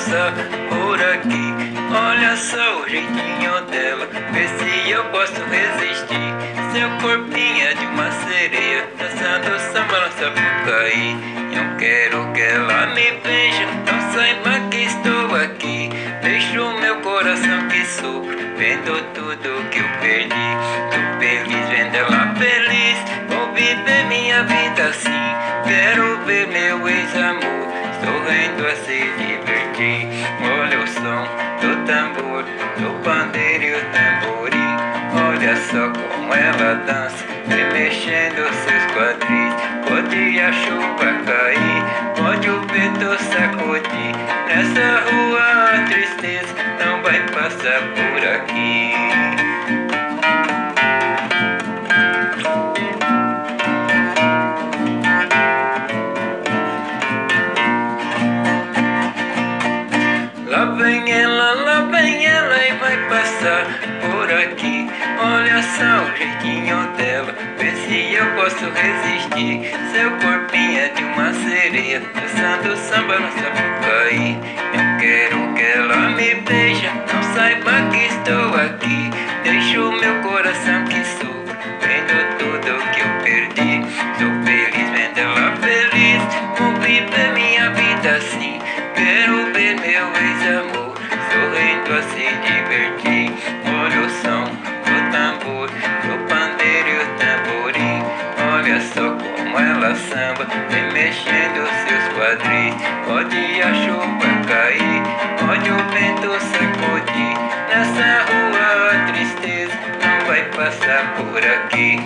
passar por aqui. Olha só o jeitinho dela, vê se eu posso resistir. Seu corpinho é de uma sereia, dançando samba no Sapucaí. Eu quero que ela me beije, não saiba que estou aqui. Deixo meu coração que sofre, vendo tudo que eu perdi. Tô feliz vendo ela feliz, vou viver minha vida assim. Quero ver meu ex-amor sorrindo a se divertir. Olha o som do tambor, do pandeiro e o tamborim. Olha só como ela dança, remexendo seus quadris. Pode a chuva cair, pode o vento sacudir. Nessa rua a tristeza não vai passar por aqui. Lá vem ela e vai passar por aqui. Olha só o jeitinho dela, vê se eu posso resistir. Seu corpinho é de uma sereia, dançando samba no Sapucaí. Eu quero que ela me beije, não saiba que estou aqui. Deixo meu coração que sofre, vendo tudo que eu perdi. Sou feliz vendo ela feliz, vou viver minha vida assim. Quero ver meu ex-amor sorrindo a se divertir. Olha o som do tambor, do pandeiro e o tamborim. Olha só como ela samba, remexendo seus quadris. Pode a chuva cair, pode o vento sacudir. Nessa rua a tristeza não vai passar por aqui.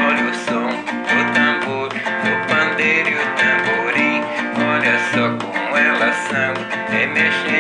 Olha o som do tambor, do pandeiro e o tamborim. Olha só como ela samba, remexendo